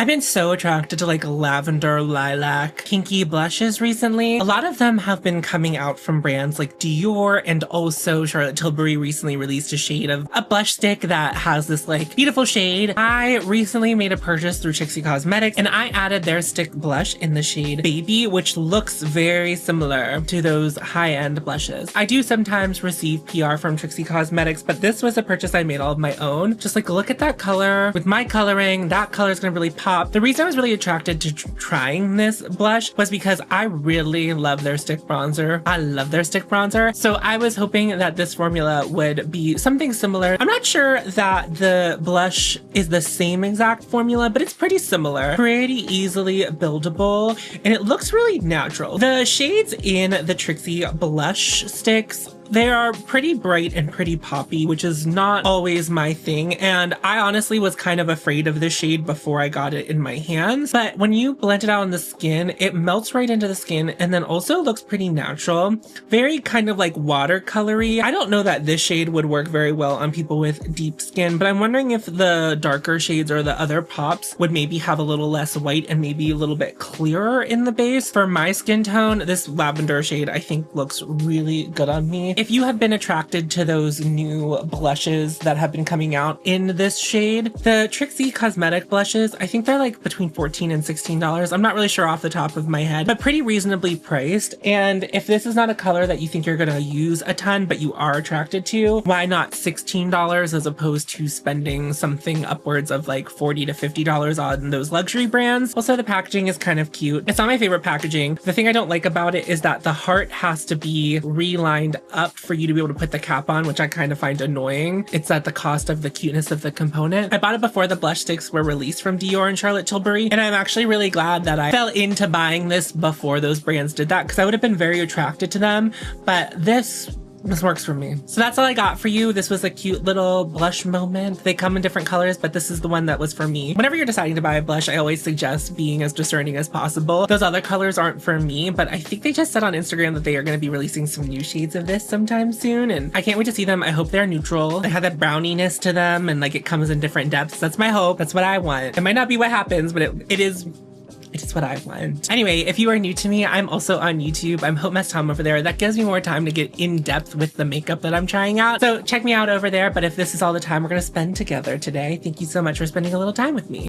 I've been so attracted to like lavender, lilac, pinky blushes recently. A lot of them have been coming out from brands like Dior, and also Charlotte Tilbury recently released a shade of a blush stick that has this like beautiful shade. I recently made a purchase through Trixie Cosmetics and I added their stick blush in the shade Baby, which looks very similar to those high-end blushes. I do sometimes receive PR from Trixie Cosmetics, but this was a purchase I made all of my own. Just like look at that color. With my coloring, that color is gonna really pop. The reason I was really attracted to trying this blush was because I really love their stick bronzer. I love their stick bronzer. So I was hoping that this formula would be something similar. I'm not sure that the blush is the same exact formula, but it's pretty similar, pretty easily buildable, and it looks really natural. The shades in the Trixie blush sticks, they are pretty bright and pretty poppy, which is not always my thing. And I honestly was kind of afraid of this shade before I got it in my hands. But when you blend it out on the skin, it melts right into the skin and then also looks pretty natural. Very kind of like watercolory. I don't know that this shade would work very well on people with deep skin, but I'm wondering if the darker shades or the other pops would maybe have a little less white and maybe a little bit clearer in the base. For my skin tone, this lavender shade I think looks really good on me. If you have been attracted to those new blushes that have been coming out in this shade, the Trixie Cosmetic blushes, I think they're like between $14 and $16. I'm not really sure off the top of my head, but pretty reasonably priced. And if this is not a color that you think you're gonna use a ton, but you are attracted to, why not $16 as opposed to spending something upwards of like $40 to $50 on those luxury brands? Also, the packaging is kind of cute. It's not my favorite packaging. The thing I don't like about it is that the heart has to be relined up for you to be able to put the cap on, which I kind of find annoying. It's at the cost of the cuteness of the component. I bought it before the blush sticks were released from Dior and Charlotte Tilbury, and I'm actually really glad that I fell into buying this before those brands did that, because I would have been very attracted to them, but this works for me. So that's all I got for you. This was a cute little blush moment. They come in different colors, but this is the one that was for me. Whenever you're deciding to buy a blush, I always suggest being as discerning as possible. Those other colors aren't for me, but I think they just said on Instagram that they are going to be releasing some new shades of this sometime soon, and I can't wait to see them. I hope they're neutral. They have that browniness to them, and like it comes in different depths. That's my hope. That's what I want. It might not be what happens, but it is what I want. Anyway, if you are new to me, I'm also on YouTube. I'm Hope Mess Tom over there. That gives me more time to get in depth with the makeup that I'm trying out. So check me out over there. But if this is all the time we're going to spend together today, thank you so much for spending a little time with me.